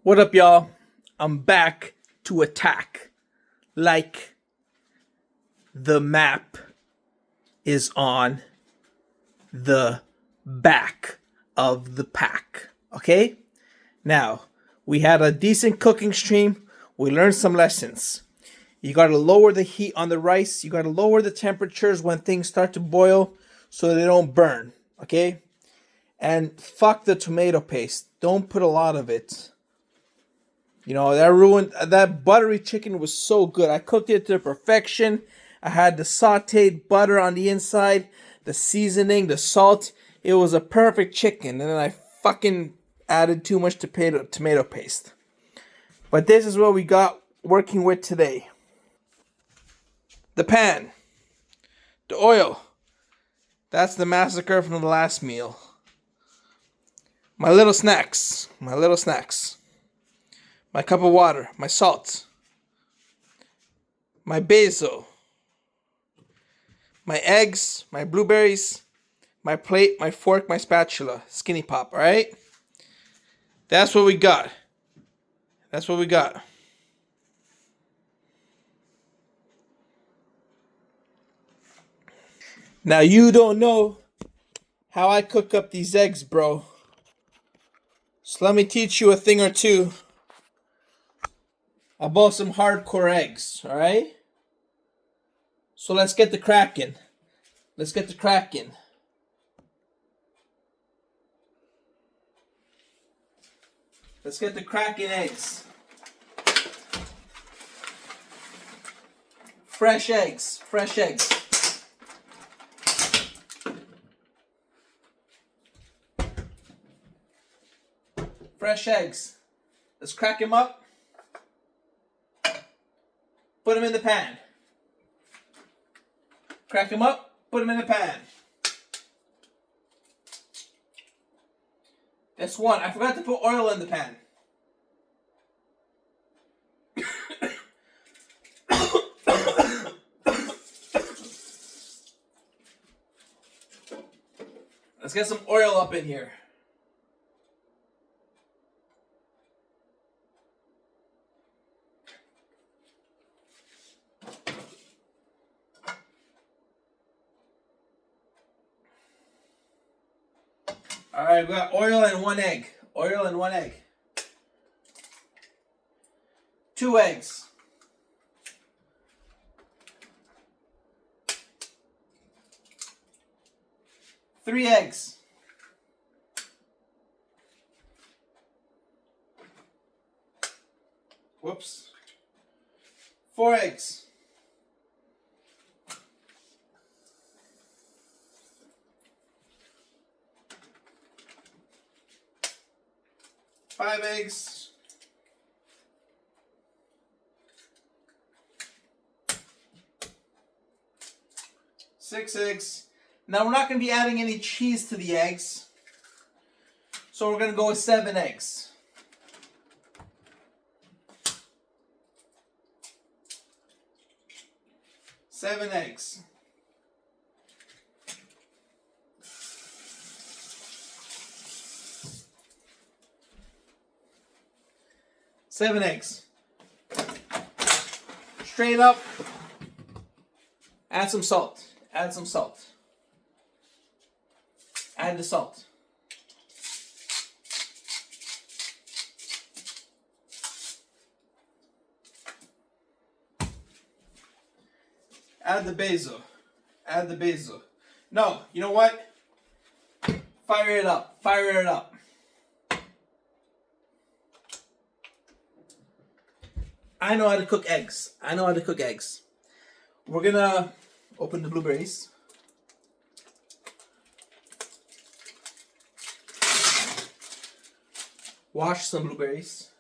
What up, y'all? I'm back to attack like the map is on the back of the pack. Okay? Now, we had a decent cooking stream. We learned some lessons. You got to lower the heat on the rice. You got to lower the temperatures when things start to boil so they don't burn. Okay? And fuck the tomato paste. Don't put a lot of it. You know, that ruined that buttery chicken was so good. I cooked it to perfection. I had the sauteed butter on the inside, the seasoning, the salt. It was a perfect chicken. And then I fucking added too much tomato paste. But this is what we got working with today. The pan, the oil. That's the massacre from the last meal. My little snacks. My cup of water, my salt, my basil, my eggs, my blueberries, my plate, my fork, my spatula, Skinny Pop, alright? That's what we got. Now you don't know how I cook up these eggs, bro. So let me teach you a thing or two about some hardcore eggs, alright? So let's get the cracking. Let's get the cracking eggs. Fresh eggs. Fresh eggs. Let's crack them up. Put them in the pan. Crack them up. Put them in the pan. That's one. I forgot to put oil in the pan. Let's get some oil up in here. Alright, we got oil and one egg. 2 eggs. 3 eggs. 4 eggs. 5 eggs. 6 eggs. Now we're not going to be adding any cheese to the eggs. So we're going to go with 7 eggs. 7 eggs. 7 eggs. Straight up. Add some salt. Add the salt. Add the basil. No, you know what? Fire it up. I know how to cook eggs. We're gonna open the blueberries. Wash some blueberries.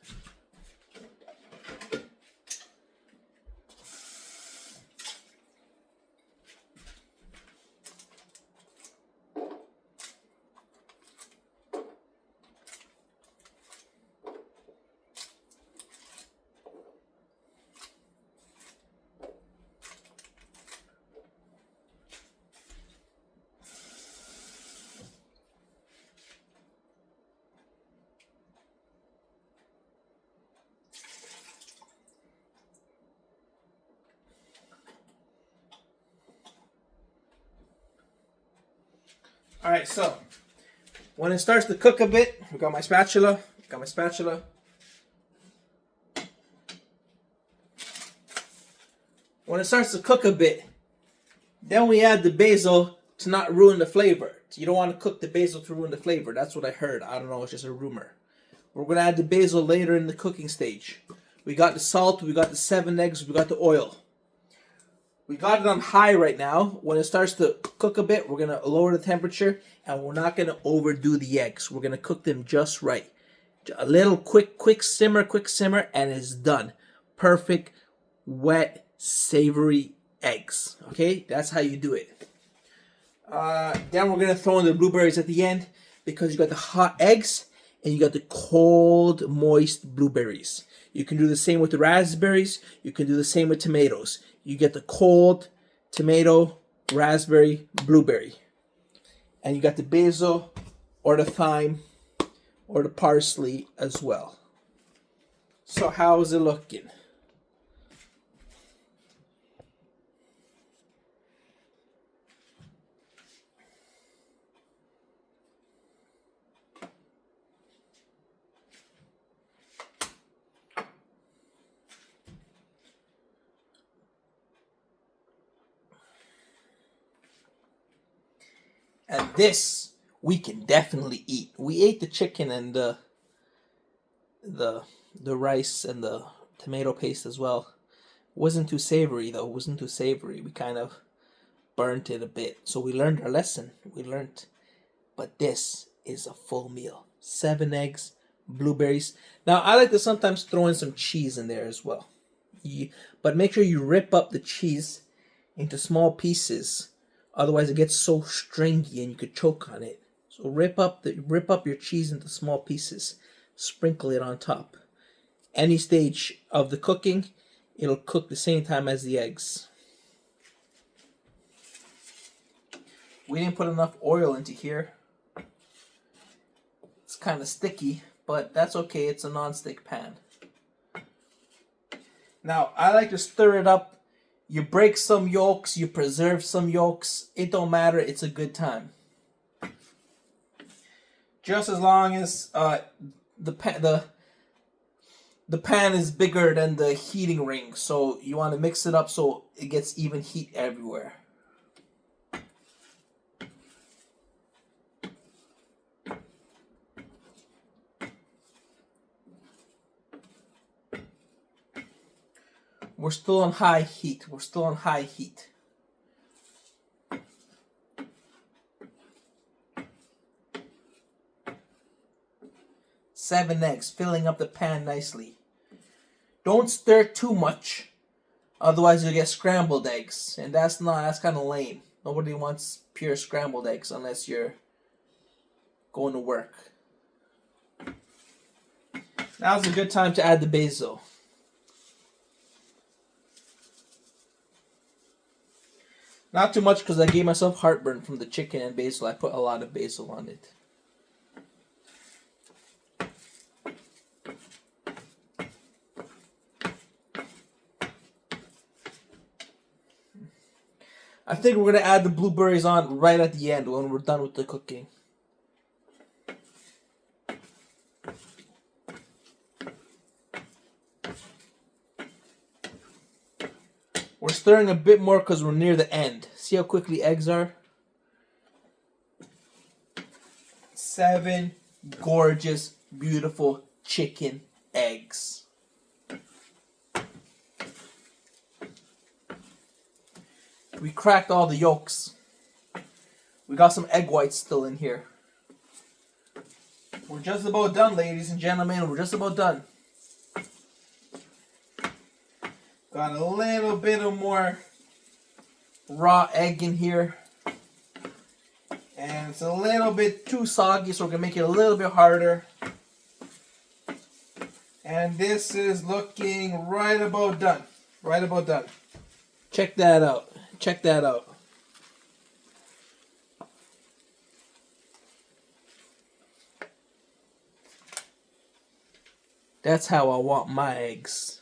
All right, so when it starts to cook a bit, we got my spatula. When it starts to cook a bit, then we add the basil to not ruin the flavor. You don't want to cook the basil to ruin the flavor. That's what I heard. I don't know. It's just a rumor. We're going to add the basil later in the cooking stage. We got the salt. We got the 7 eggs. We got the oil. We got it on high right now. When it starts to cook a bit, we're going to lower the temperature. And we're not going to overdo the eggs. We're going to cook them just right. A little quick simmer, and it's done. Perfect, wet, savory eggs. Okay? That's how you do it. Then we're going to throw in the blueberries at the end because you got the hot eggs and you got the cold, moist blueberries. You can do the same with the raspberries. You can do the same with tomatoes. You get the cold tomato, raspberry, blueberry. And you got the basil or the thyme or the parsley as well. So how is it looking? And this we can definitely eat. We ate the chicken and the rice and the tomato paste as well. Wasn't too savory though. Wasn't too savory. We kind of burnt it a bit. So we learned our lesson. But this is a full meal. 7 eggs, blueberries. Now I like to sometimes throw in some cheese in there as well. But make sure you rip up the cheese into small pieces. Otherwise, it gets so stringy and you could choke on it. So rip up your cheese into small pieces. Sprinkle it on top. Any stage of the cooking, it'll cook the same time as the eggs. We didn't put enough oil into here. It's kind of sticky, but that's okay. It's a non-stick pan. Now, I like to stir it up. You break some yolks, you preserve some yolks. It don't matter. It's a good time. Just as long as the pan is bigger than the heating ring, so you want to mix it up so it gets even heat everywhere. We're still on high heat. 7 eggs, filling up the pan nicely. Don't stir too much, otherwise you'll get scrambled eggs, and that's kind of lame. Nobody wants pure scrambled eggs unless you're going to work. Now's a good time to add the basil. Not too much because I gave myself heartburn from the chicken and basil. I put a lot of basil on it. I think we're going to add the blueberries on right at the end when we're done with the cooking. We're stirring a bit more because we're near the end. See how quickly eggs are? 7 gorgeous, beautiful chicken eggs. We cracked all the yolks. We got some egg whites still in here. We're just about done, ladies and gentlemen. We're just about done. Got a little bit of more raw egg in here. And it's a little bit too soggy, so we're going to make it a little bit harder. And this is looking right about done. Right about done. Check that out. Check that out. That's how I want my eggs.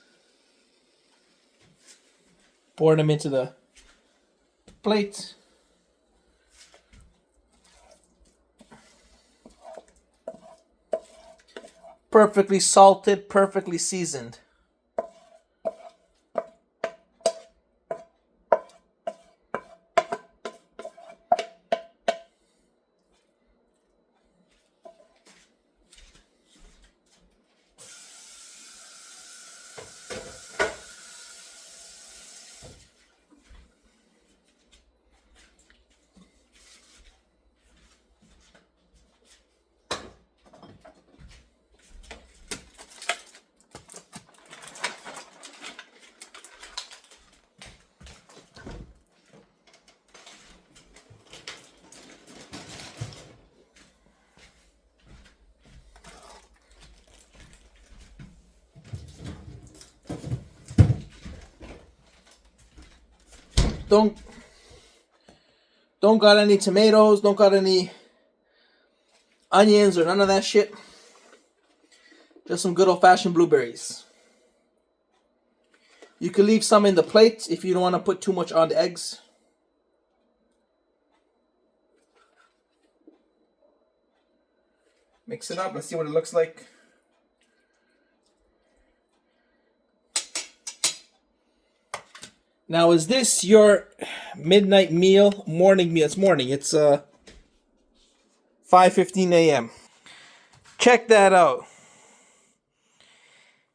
Pour them into the plate. Perfectly salted, perfectly seasoned. Don't got any tomatoes, don't got any onions or none of that shit. Just some good old-fashioned blueberries. You can leave some in the plate if you don't want to put too much on the eggs. Mix it up. Let's see what it looks like. Now, is this your midnight meal, morning meal? It's morning. It's 5:15 a.m. Check that out.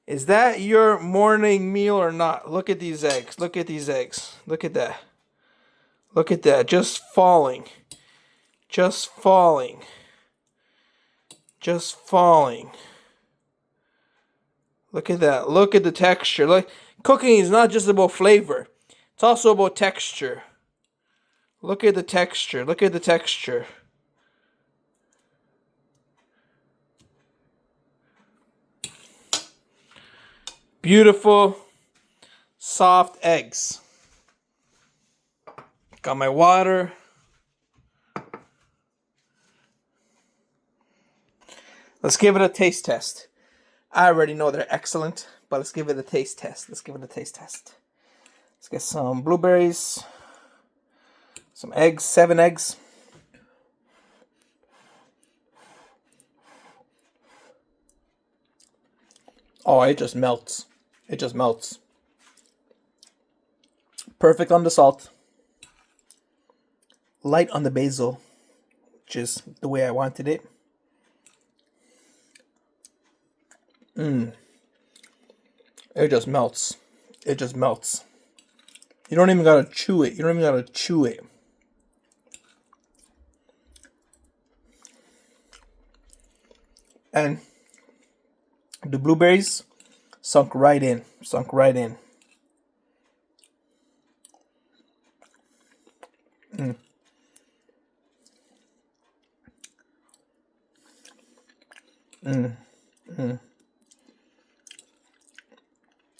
Is that your morning meal or not? Look at these eggs. Look at these eggs. Look at that. Look at that. Just falling. Just falling. Just falling. Look at that. Look at the texture. Look, cooking is not just about flavor. It's also about texture. Look at the texture. Look at the texture. Beautiful, soft eggs. Got my water. Let's give it a taste test. I already know they're excellent, but let's give it a taste test. Let's give it a taste test. Let's get some blueberries, some eggs, 7 eggs. Oh, it just melts. It just melts. Perfect on the salt. Light on the basil, which is the way I wanted it. It just melts. It just melts. You don't even gotta chew it. You don't even gotta chew it. And the blueberries sunk right in. Sunk right in.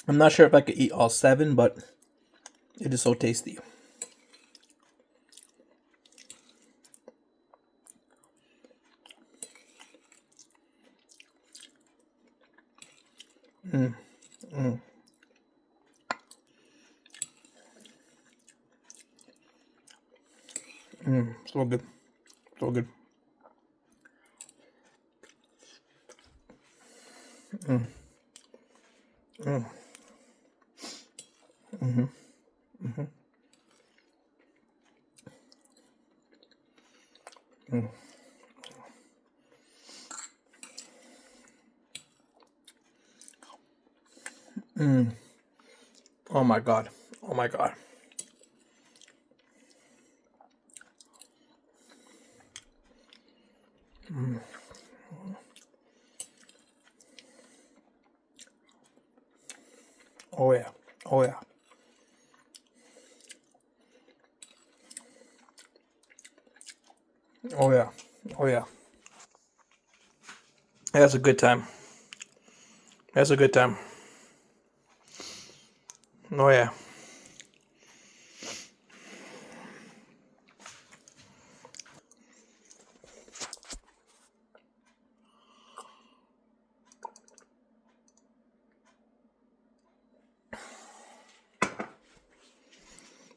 I'm not sure if I could eat all 7, but it is so tasty. So good. So good. Oh my god. Oh my god. Oh yeah. Oh yeah. Oh yeah. Oh yeah. That's a good time. That's a good time. Oh yeah.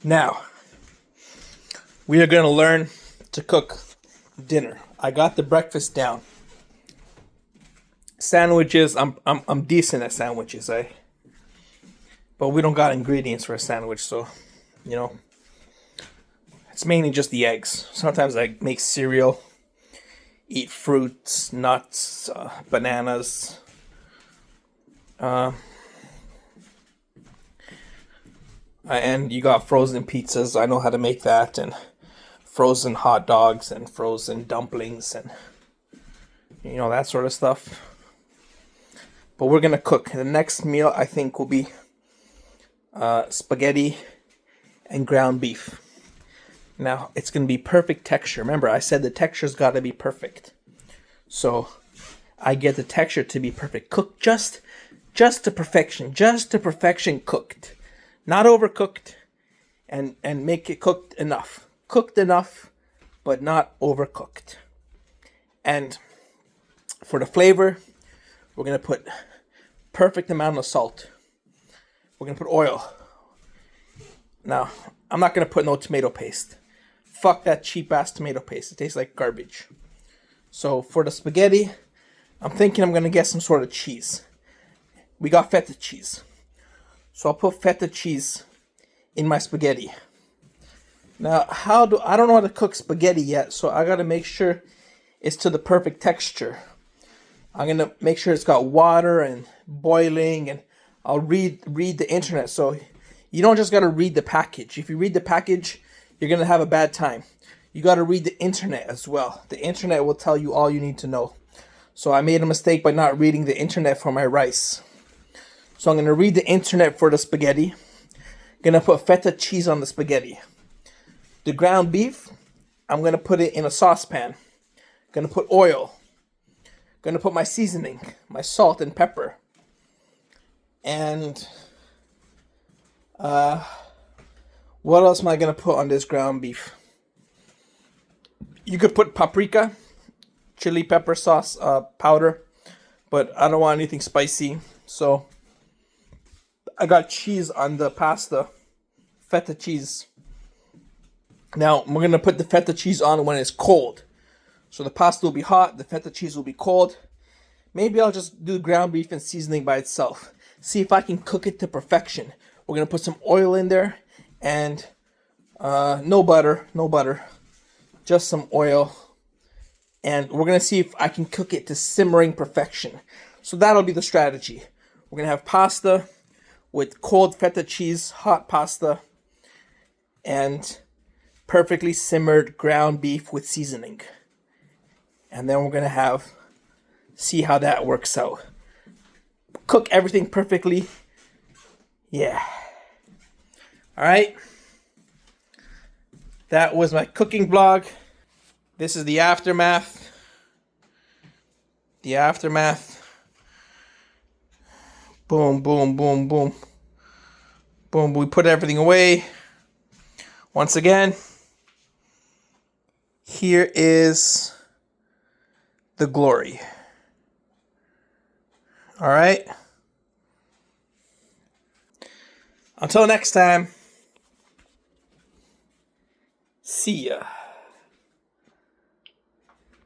Now, we are going to learn to cook dinner. I got the breakfast down. Sandwiches, I'm decent at sandwiches, but we don't got ingredients for a sandwich, so you know, it's mainly just the eggs. Sometimes I make cereal, eat fruits, nuts, bananas. And you got frozen pizzas. I know how to make that, and frozen hot dogs, and frozen dumplings, and that sort of stuff. But we're gonna cook. The next meal I think will be spaghetti and ground beef. Now it's gonna be perfect texture. Remember, I said the texture's got to be perfect. So I get the texture to be perfect, cooked just to perfection, cooked, not overcooked, and make it cooked enough, but not overcooked. And for the flavor, we're gonna put perfect amount of salt. We're gonna put oil. Now, I'm not gonna put no tomato paste. Fuck that cheap ass tomato paste. It tastes like garbage. So for the spaghetti, I'm thinking I'm gonna get some sort of cheese. We got feta cheese. So I'll put feta cheese in my spaghetti. Now, I don't know how to cook spaghetti yet, so I gotta make sure it's to the perfect texture. I'm gonna make sure it's got water and boiling, and I'll read the internet. So you don't just gotta read the package. If you read the package, you're gonna have a bad time. You gotta read the internet as well. The internet will tell you all you need to know. So I made a mistake by not reading the internet for my rice. So I'm gonna read the internet for the spaghetti. Gonna put feta cheese on the spaghetti. The ground beef, I'm gonna put it in a saucepan. Gonna put oil. Gonna put my seasoning, my salt and pepper. And what else am I gonna put on this ground beef? You could put paprika, chili pepper sauce powder, but I don't want anything spicy. So I got cheese on the pasta, feta cheese. Now we're gonna put the feta cheese on when it's cold. So the pasta will be hot, the feta cheese will be cold. Maybe I'll just do ground beef and seasoning by itself. See if I can cook it to perfection. We're gonna put some oil in there, and no butter, just some oil. And we're gonna see if I can cook it to simmering perfection. So that'll be the strategy. We're gonna have pasta with cold feta cheese, hot pasta, and perfectly simmered ground beef with seasoning. And then we're gonna see how that works out. Cook everything perfectly. Yeah. All right. That was my cooking vlog. This is the aftermath. The aftermath. Boom, boom, boom, boom. Boom, we put everything away. Once again, here is the glory. All right. Until next time. See ya.